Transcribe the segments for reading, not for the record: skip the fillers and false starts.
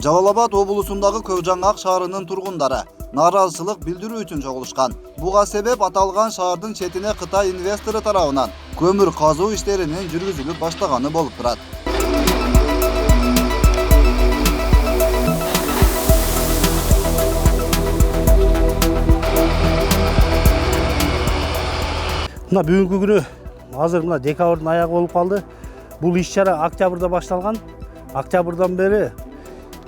Жалал Абад облусундагы Көкжаңак шаарынын тургундары нааразычылык билдирүү үчүн чогулушкан. Буга себеп аталган шаардын четине Кытай инвестору тарабынан көмүр казуу иштеринин жүргүзүлүп баштаганы болуп турат. Мына бүгүнкү күнү азыр мына декабрдын аягы болуп калды. Бул иш-чара октябрда башталган. Октябрдан бери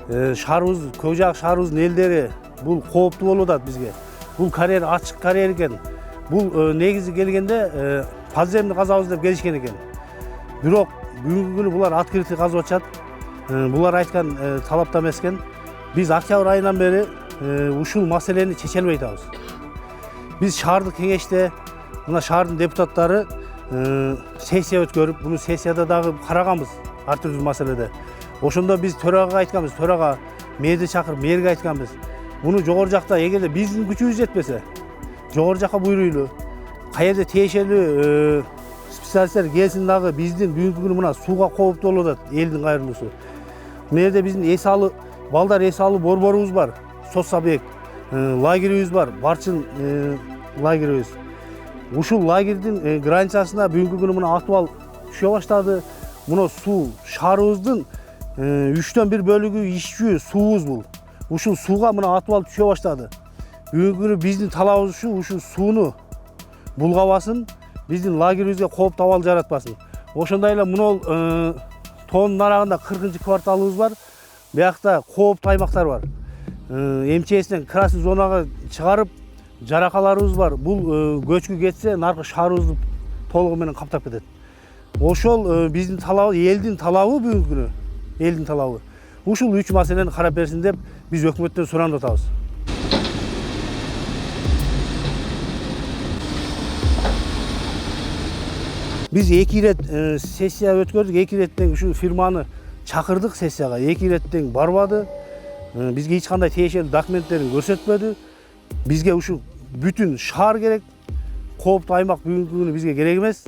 шаарыбыз, Көкжаңак шаарыбыздын элдери бул кооптуу болуп атат бизге. Бул карьер ачык карьер экен. Бул негизи келгенде подземный казабыз деп келишкен экен. Бирок бүгүнкү күнү булар открытый казып атышат. Булар айткан талапта эмес экен. Биз октябрь айынан бери ушул маселени чече албай атабыз. Биз шаардык кеңеште мына шаардын депутаттары сессия өткөрүп, буну сессияда дагы караганбыз ар түрдүү маселеде. Ошондо биз төрага айтканбыз, төрага мэрди чакырып, мэрге айтканбыз. Буну жогору жакта эгерде биздин күчүбүз жетпесе, жогору жакка буйруйлу. Каерде тиешелүү специалисттер келсин дагы биздин бүгүнкү күнү мына сууга кооптуу болуп атат элдин кайрылуусу. Мына жерде биздин эс алуу, балдар эс алуу борборубуз бар, соц объект, лагерибиз бар, Барчын лагерибиз. Ушул лагердин границасына бүгүнкү күнү мына атыбал түшө баштады. Мына суу шаарыбыздын 3/1 бөлүгү ичүү суубуз бул. Ушул сууга мына атыбал түшө баштады. Бүгүнкү күнү биздин талабыбыз ушул сууну булгабасын, биздин лагерибизге кооп табал жаратпасын. Ошондой эле мына тоонун арагында 40-кварталыбыз бар. Биякта кооптуу аймактар бар. МЧСтен красный зонага чыгарып жаракаларыбыз бар. Бул көчкү кетсе, наркы шаарыбызды толугу менен каптап кетет. Ошол биздин талабы, элдин талабы бүгүнкү күнү, элдин талабы. Ушул 3 маселени карап берсин деп биз өкмөттөн сурандып атабыз. Биз 2 ирет сессия өткөрдүк, 2 иреттен ушу фирманы чакырдык сессияга. 2 иреттен барбады. Бизге эч кандай тиешелүү документтерин көрсөтпөдү. Бизге ушу бүтүн шаар керек. Кооптуу аймак бүгүнкү күнү бизге керек эмес.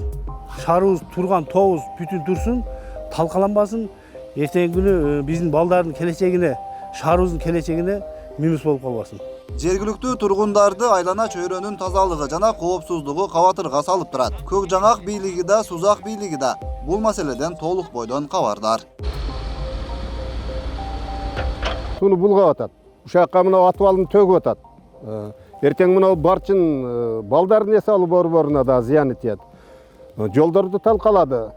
Шаарыбыз турган тобуз бүтүн турсун, талкаланбасын. Эртеңки күнү биздин балдардын келечегине, шаарыбыздын келечегине минус болуп калбасын. Жергиликтүү тургундарды айлана чөйрөнүн тазалыгы жана коопсуздугу кабатырга салып турат. Көкжаңак бийлиги да, Сузак бийлиги да бул маселеден толук бойдон кабардар. Суну булгап атат. Ушакка мына атыбалын төгүп атат. Эртең мына Барчын балдардын эс алуу борборуна да зыяны тиет. Жолдорду талкалады.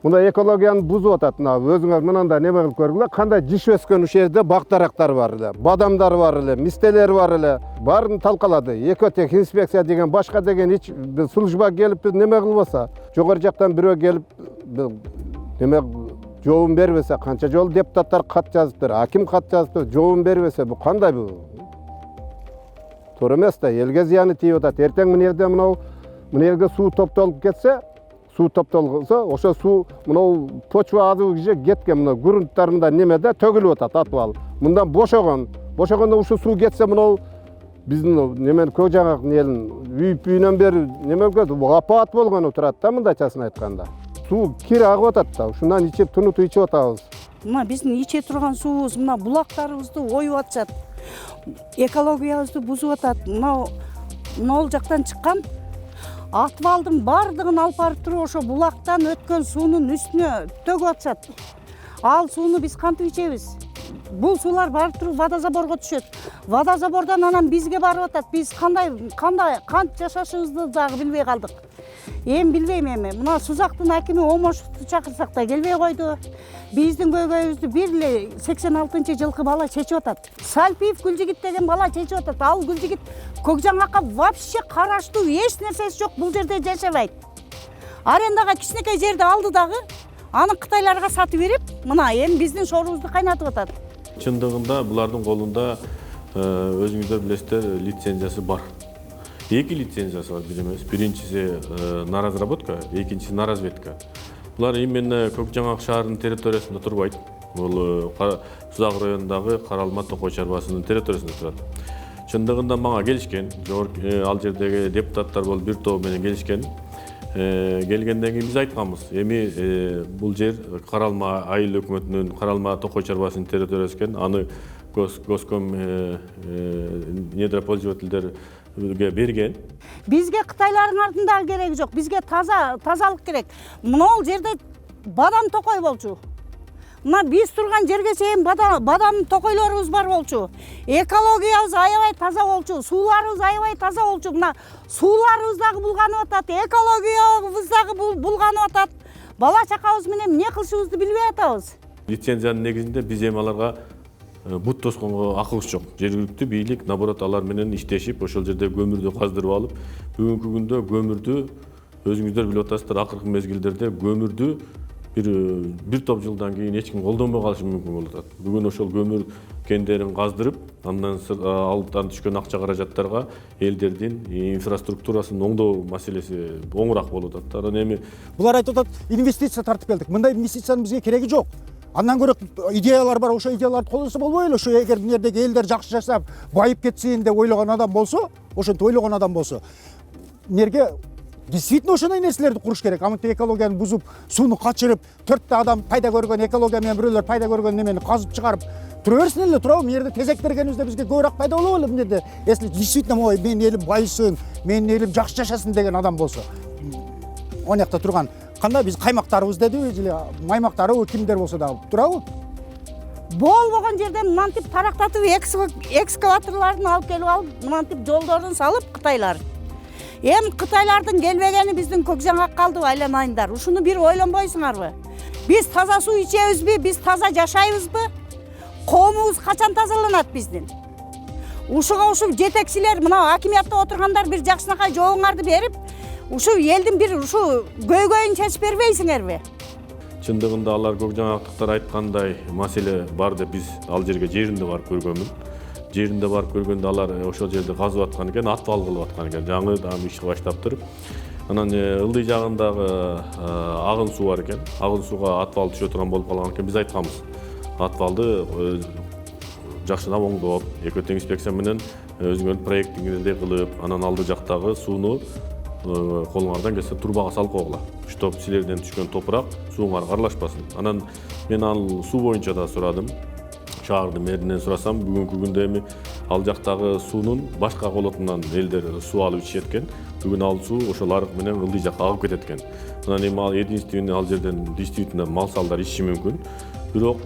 Мына экологияны бузуп атат. Өзүңөр мындай неме кылып көргүлө, кандай жиш өскөн ушул жерде бак-дарактар бар эле, бадамдар бар эле, мистелер бар эле. Баарын талкалады. Экотех инспекция деген башка деген эч служба келип неме кылбаса, жогору жактан бирөө келип неме жообун бербесе, канча жолу депутаттар кат жазыптыр, аким кат жазыптыр, жообун бербесе, бу кандай бу? Туура эмес да, элге зыяны тийип атат. Эртең мына жерде мына жерге суу топтолуп кетсе, ошо суу мына почва азыбы киже кеткен, мына грунттар мында немеде төгүлүп атат атыбал. Мындан бошогондо ушул суу кетсе, мына биздин немен Көкжаңактын элин үйүнөн бери неме болуп апат болгону турат да, мындайчасын айтканда. Суу кир агып атат да, ушундан ичип тунутуп ичип атабыз. Мына биздин иче турган суубуз мына булактарыбызды оюп атышат. Экологиябызды бузуп атат. Мына ол жактан чыккан атыбалдын бардыгын алып барып туруп ошо булактан өткөн суунун үстүнө төгүп атышат. Ал сууну биз кантип ичебиз? Бул суулар барып туруп водозаборго түшөт. Водозабордон анан бизге барып атат. Биз кандай кант жашашыбызды дагы билбей калдык. Эми билбейм эми. Мына Сузактын акими Омошовду чакырсак да келбей койду. Биздин көйгөйүбүздү бир эле 86-жылкы бала чечип атат. Сальпиев Гүлжигит деген бала чечип атат. Ал Гүлжигит Көкжаңакка вообще караштуу эч нерсеси жок, бул жерде жашабайт. Арендага кичинекей жерди алды дагы, аны кытайларга сатып берип, мына эми биздин шорубузду кайнатып атат. Чындыгында булардын колунда өзүңүздөр билесиздер, лицензиясы бар. 2 лицензиясы бар, бир эмес. Биринчиси наразработка, экинчиси наразведка. Булар именно Көкжаңак шаарынын территориясында турбайт. Бул Сузак районундагы Каралма Токой чарбасынын территориясында турат. Чындыгында мага келишкен, ал жердеги депутаттар болуп бир топ менен келишкен. келгенден кийин биз айтканбыз, эми бул жер Каралма айыл өкмөтүнүн Каралма Токой чарбасынын территориясы экен, аны Госком недропользовательдерге берген. Бизге Кытайлардын артындагы кереги жок. Бизге тазалык керек. Могул жерде бадам токой болчу. Мына биз турган жерге чейин бадам токойлорубуз бар болчу. Экологиябыз аябай таза болчу. Сууларыбыз аябай таза болчу. Мына сууларыбыз дагы булганып атат, экологиябыз дагы булганып атат. Бала чакабыз менен эмне кылышыбызды билбей атабыз. Лицензиянын негизинде биз эми аларга бут тосконго акыбыз жок. Жергиликтүү бийлик наоборот алар менен иштешип, ошол жерде көмүрдү каздырып алып, бүгүнкү күндө көмүрдү өзүңүздөр билип атасыздар, акыркы мезгилдерде көмүрдү бир топ жылдан кийин эч ким колдонбой калышы мүмкүн болуп атат. Бүгүн ошол көмүр кендерин каздырып, андан алыптан түшкөн акча каражаттарга элдердин инфраструктурасын оңдоо маселеси оңураак болуп атат. Анан эми Булар айтып атат, инвестиция тартып келдик. Мындай инвестициянын бизге кереги жок. Андан көрө идеялар бар, ошо идеяларды колдонсо болбойбу? Ошо эгер бул жердеги элдер жакшы жашап, байып кетсин деп ойлогон адам болсо, ошентип ойлогон адам болсо, эмнеге действительно ошондой нерселерди куруш керек. Аминтип экологияны бузуп, сууну качырып, 4 адам пайда көргөн экология менен бирөөлөр пайда көргөн немени казып чыгарып тура берсин эле, туурабы? Бул жерде тезек бергенибизде бизге көбүрөөк пайда болобу эле бул жерде? Если действительно могу менин элим байысын, менин элим жакшы жашасын деген адам болсо. Ал жакта турган кандай биз каймактарыбыз дедиби, же маймактарыбы, кимдер болсо дагы, туурабы? Болбогон жерден мынантип тарактатып экскаваторлорун алып келип алып, мынантип жолдорун салып Кытайлар. Эми Кытайлардын келбегени биздин көк жаңгак калдыбы, айланайындар. Ушуну бир ойлонбойсуңарбы? Биз таза суу ичебизби? Биз таза жашайбызбы? Коомубуз качан тазаланат биздин? Ушуга ушу жетекчилер, мына акимиятта отургандар бир жакшынакай жообуңарды берип, ушу элдин бир ушу көйгөйүн чечип бербейсиңерби? чындыгында алар көк жаңгактыктар айткандай маселе бар деп биз ал жерге жеринде барып көргөнмүн. Жеринде барып көргөндө алар ошол жерде казып аткан экен, атвал кылып аткан экен. Жаңы дагы иши баштаптыр. Анан ылдый жагындагы агын суу бар экен. Агын сууга атвал түшө турган болуп калган экен. Биз айтканбыз. Атвалды жакшылап оңдоп, экотең инспекция менен өзүңөрдүн проектиңизди кылып, анан алды жактагы сууну колуңардан келсе турбага салып койгула. Чтоб силерден түшкөн топурак сууңарга аралашпасын. Анан мен ал суу боюнча да сурадым. Шаардын мэринен сурасам, бүгүнкү күндө эми ал жактагы суунун башка колотунан элдер суу алып ичишет экен. Бүгүн ал суу ошол арык менен ылдый жакка агып кетет экен. Анан эми ал единственный ал жерден действительно мал-салдар ичиши мүмкүн. Бирок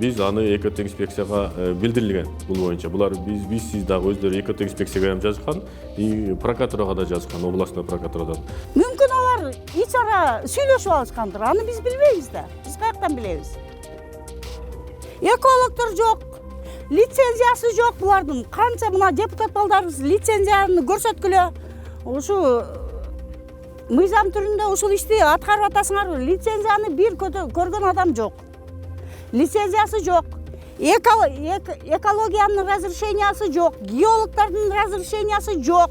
биз аны экотең инспекцияга билдирилген бул боюнча. Булар биз сиз дагы өздөрү экотең инспекцияга жазышкан, и прокуратурага да жазышкан, областной прокуратурада. Мүмкүн алар ич ара сүйлөшүп алышкандыр. Аны биз билбейбиз да. Биз каяктан билебиз? Экологдор жок, лицензиясы жок булардын. Канча мына депутат балдарыбыз лицензияны көрсөткүлө. Ушу мыйзам түрүндө ушул ишти аткарып атасыңарбы? Лицензияны бир көргөн адам жок. Лицензиясы жок. Экологиянын разрешениясы жок. Геологдордун разрешениясы жок.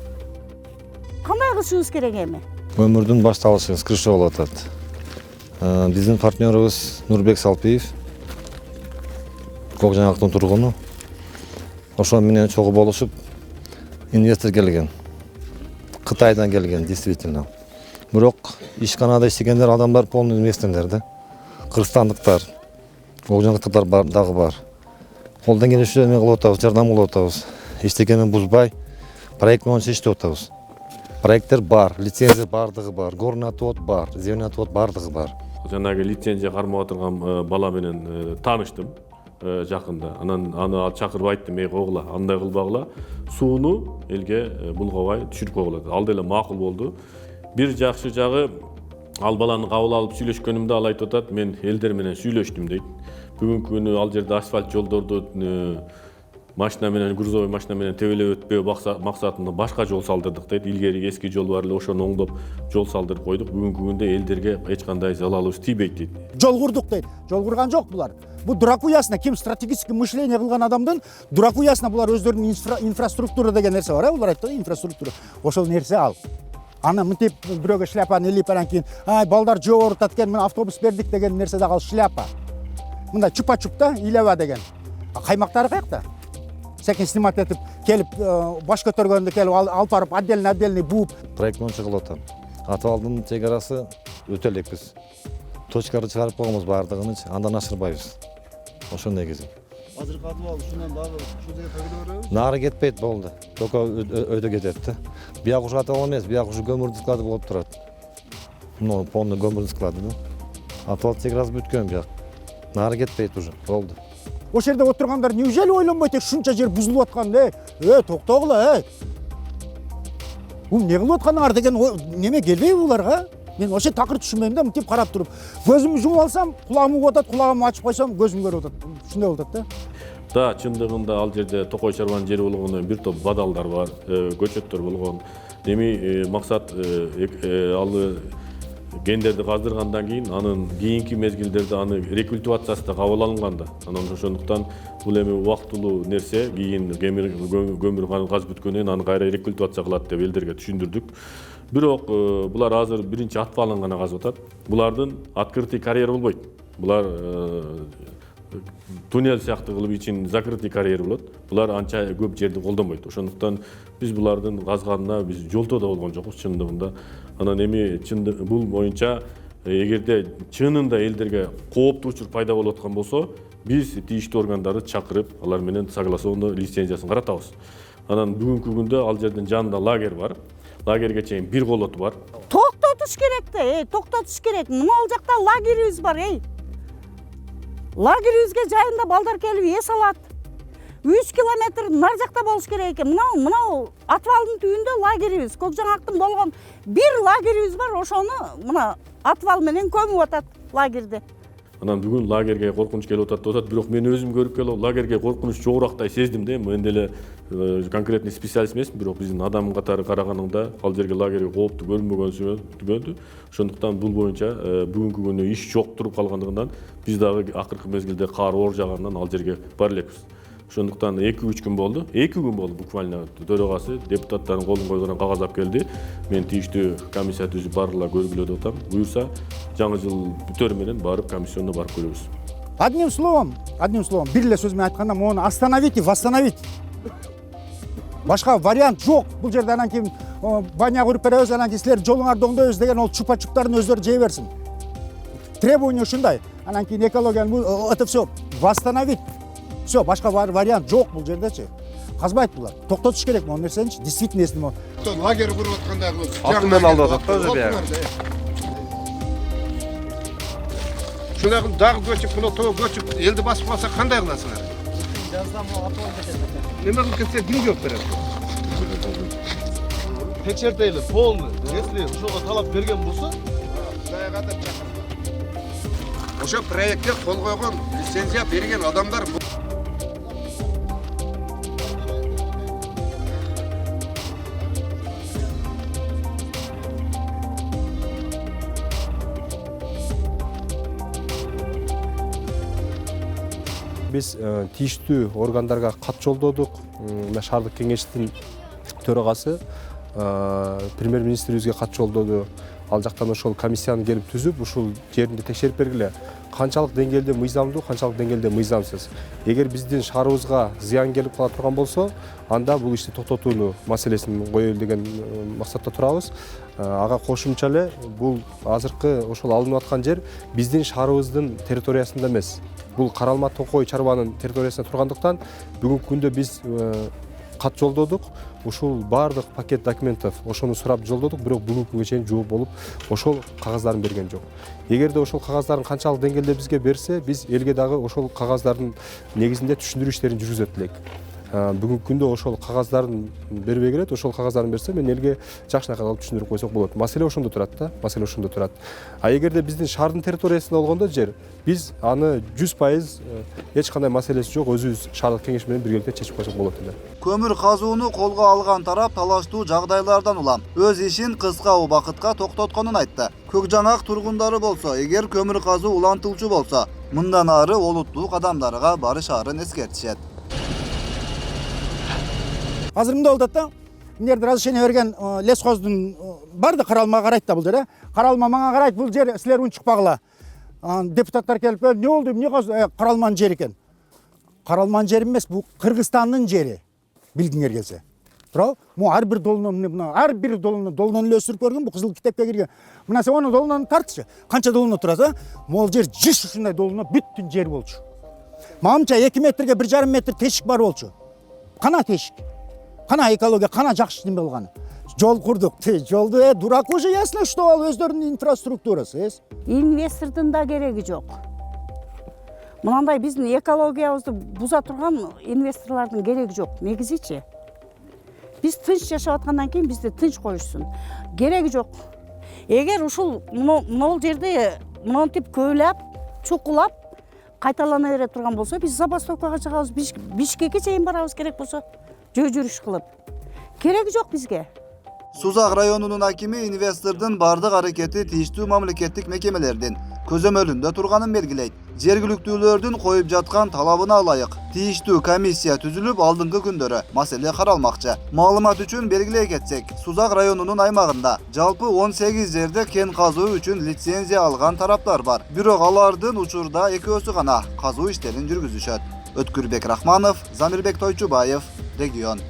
Кандай кылышыбыз керек эми? Өмүрдүн башталышы скрыша болуп атат. Биздин партнерыбыз Нурбек Салпиев, көк жаңгактын тургуну. Ошол менен чогуу болушуп, инвестор келген. Кытайдан келген, действительно. Бирок ишканада иштегендер адамдар полный инвесторлор да. Кыргызстандыктар, көк жаңгактыктар дагы бар. Колдон келиши эме кылып атабыз, жардам кылып атабыз. Эчтекени бузбай, проект боюнча иштеп атабыз. Проекттер бар, лицензия бардыгы бар, горный отвод бар, зеленый отвод бардыгы бар. Жанагы лицензия кармап отурган бала менен тааныштым жакында. Анан аны чакырып айттым, койгула, андай кылбагыла, сууну элге булгабай түшүрүп койгула. Ал деле макул болду. Бир жакшы жагы, ал баланы кабыл алып сүйлөшкөнүмдө ал айтып атат, мен элдер менен сүйлөштүм дейт. Бүгүнкү күнү ал жерде асфальт жолдорду машина менен, грузовой машина менен тебелеп өтпөө максатында башка жол салдырдык дейт. Илгери эски жол бар эле, ошону оңдоп жол салдырып койдук. Бүгүнкү күндө элдерге эч кандай залалыбыз тийбейт дейт. Жол курдук дейт. Жол курган жок булар. Бу дуракуясына, ким стратегический мышление кылган адамдын дуракуясына булар өздөрүнүн инфраструктура деген нерсе бар, булар айтты, инфраструктура. Ошол нерсе ал. Аны мынтип бирөөгө шляпаны илип анан кийин, балдар жөө орутат экен, мен автобус бердик деген нерсе дагы ал шляпа. Мындай чупа-чуп да, илеба деген. Каймактары каякта? Секин снимать этип, келип баш көтөргөндө келип алып барып отдельный бууп. Проект боюнча кылып атам. Атыбалдын чек арасы өтө элек биз. Точканы чыгарып койгонбуз баардыгын, андан ашырбайбыз. Ошондой кезек. Азыркы атыбал ушундан дагы ушул жерге төгүлө беребиз. Нары кетпейт болду. Только өтө кетет да. Бияк ушу атыбал эмес, бияк ушу көмүр склады болуп турат. Ну, полный көмүр склады да. Атыбал чек арасы бүткөн бияк. Нары кетпейт уже, болду. Ошол жерде отургандар неужели ойлонбойт ушунча жер бузулуп аткан? Токтогула, Бул не кылып атканыңар деген неме келбейби буларга? Мен ошо такыр түшүнбөйм да, мынтип карап туруп. Көзүмдү жумуп алсам, кулагым угуп атат, кулагымды ачып койсом, көзүм көрүп атат. Ушундай болуп атат да. Да, чындыгында ал жерде Токой чарбанын жери болгондон бир топ бадалдар бар, көчөттөр болгон. Эми максат ал гендерди каздыргандан кийин анын кийинки мезгилдерде аны рекультивациясы да кабыл алынган да. Анан ошондуктан бул эми убактылуу нерсе, кийин көмүр газ бүткөндөн кийин аны кайра рекультивация кылат деп элдерге түшүндүрдүк. Бирок булар азыр биринчи атпалын гана казып атат. Булардын открытый карьер болбойт. Булар туннель сыяктуу кылып ичин закрытый карьер болот. Булар анча көп жерди колдонбойт. Ошондуктан биз булардын казганына биз жолтоо да болгон жокпуз чындыгында. Анан эми бул боюнча эгерде чынында элдерге кооптуу учур пайда болуп аткан болсо, биз тийиштүү органдарды чакырып, алар менен согласованный лицензиясын каратабыз. Анан бүгүнкү күндө ал жердин жанында лагерь бар. Лагерге чейин бир колоту бар. Токтотуш керек да, токтотуш керек. Могул жакта лагерибиз бар, Лагерибизге жайында балдар келип эс алат. 3 километр нар жакта болуш керек экен. Мынау Атыбалдын түбүндө лагерибиз, Көкжаңактын болгон бир лагерибиз бар. Ошону мына Атыбал менен көмүп атат лагерде. Анан бүгүн лагерге коркунуч келип атат, бирок мен өзүм көрүп келип лагерге коркунуч жогорактай сездим да. Мен деле конкретный специалист эмесмин, бирок биздин адам катары караганымда ал жерге лагерге кооптуу көрүнбөгөн. Ошондуктан бул боюнча бүгүнкү күнү иш жок туруп калгандыгынан биз дагы акыркы мезгилде кар оор жагандан ал жерге бара элекпиз. Ошондуктан 2-3 күн болду. 2 күн болду буквально төрөгасы депутаттардын колун койгон кагаз алып келди. Мен тийиштүү комиссия түзүп барыла көргүлө деп атам. Буюрса жаңы жыл бүтөр менен барып комиссиондо барып көрөбүз. Одним словом, бир эле сөз менен айтканда, мону остановить и восстановить. Башка вариант жок. Бул жерде анан кийин баня куруп беребиз, анан кийин силер жолуңарды оңдойбуз деген ол чупа-чуптарын өздөрү жей берсин. Требование ушундай. Анан кийин экологияны это все восстановить. Все, башка вариант жок бул жердечи. Казбайт булар. Токтотуш керек могу нерсеничи. Действительно эсин могу. Лагерь куруп атканда бул Атымен алып атат да өзү бияк. Шундый дагы көчүп, мына тоо көчүп, элди басып калса кандай кыласыңар? Жазда могу атып кетет. Неме кылып кетсе ким жооп берет? Текшертели полный. Если ошого талап берген болсо, Ошо проектке кол койгон, лицензия берген адамдар Биз тийиштүү органдарга кат жолдодук. Шаардык кеңештин төрагасы премьер-министрибизге кат жолдоду. Ал жактан ошол комиссияны келип түзүп, ушул жеринде текшерип бергиле. Канчалык деңгээлде мыйзамдуу, канчалык деңгээлде мыйзамсыз. Эгер биздин шаарыбызга зыян келип кала турган болсо, анда бул ишти токтотууну маселесин коелу деген максатта турабыз. Ага кошумча эле бул азыркы ошол алынып аткан жер биздин шаарыбыздын территориясында эмес. Бул Каралма Токой чарбанын территориясында тургандыктан бүгүнкү күндө биз кат жолдодук. Ушул бардык пакет документов ошону сурап жолдодук, бирок бүгүнкү күнгө чейин жооп болуп ошол кагаздарын берген жок. Эгерде ошол кагаздарын канчалык деңгээлде бизге берсе, биз элге дагы ошол кагаздардын негизинде түшүндүрүү иштерин жүргүзөт элек. Бүгүнкү күндө ошол кагаздарын бербей келет, ошол кагаздарын берсе мен элге жакшынакай кылып түшүндүрүп койсок болот. Маселе ошондо турат да, маселе ошондо турат. А эгерде биздин шаардын территориясында болгондо жер, биз аны 100% эч кандай маселеси жок, өзүбүз шаардык кеңеш менен биргеликте чечип койсок болот эле. Көмүр казууну колго алган тарап талаштуу жагдайлардан улам өз ишин кыска убакытка токтотконун айтты. Көкжаңак тургундары болсо, эгер көмүр казуу улантылчу болсо, мындан ары олуттуу кадамдарга барышаарын эскертишет. Азыр мындай болуп атат да. Мынерде разрешение берген лесхоздун барды Каралмага карайт да бул жер, Каралма мага карайт, бул жер силер унчукпагыла. Депутаттар келип, "Не болду? Эмне Каралманын жери экен?" Каралманын жери эмес, бул Кыргызстандын жери. Билгиңер келсе. туурабы? Могу ар бир долуну мына ар бир долунан эле өстүрүп көргөн, бул кызыл китепке кирген. Мына сен onu долунан тартчы. Канча долуна турат, Могул жер жиш ушундай долуна бүттүн жер болчу. Мамча 2 метрге 1,5 метр тешик бар болчу. Кана тешик. Кана экология, кана жакшы неме болганы. Жол курдук. Жолду дурак уже ясно, что ал өздөрүнүн инфраструктурасы. Инвестордун да кереги жок. Мынандай биздин экологиябызды буза турган инвесторлордун кереги жок. Негизичи биз тынч жашап аткандан кийин бизди тынч коюшсун. Кереги жок. Эгер ушул могул жерди монтип көйлөп, чукулап кайталана бере турган болсо, биз забастовкага чыгабыз, Бишкекке чейин барабыз керек болсо, жүрүш кылып. Кереги жок бизге. Сузак районунун акими инвестордун бардык аракети тийиштүү мамлекеттик мекемелердин көзөмөлүндө турганын белгилейт. Жергиликтүүлөрдүн коюп жаткан талабына ылайык тийиштүү комиссия түзүлүп, алдыңкы күндөрү маселе каралмакчы. Маалымат үчүн белгилей кетсек, Сузак районунун аймагында жалпы 18 жерде кен казуу үчүн лицензия алган тараптар бар. Бирок алардын учурда экөөсү гана казуу иштерин жүргүзүшөт. Өткүрбек Рахманов, Замирбек Тойчубаев, Регион.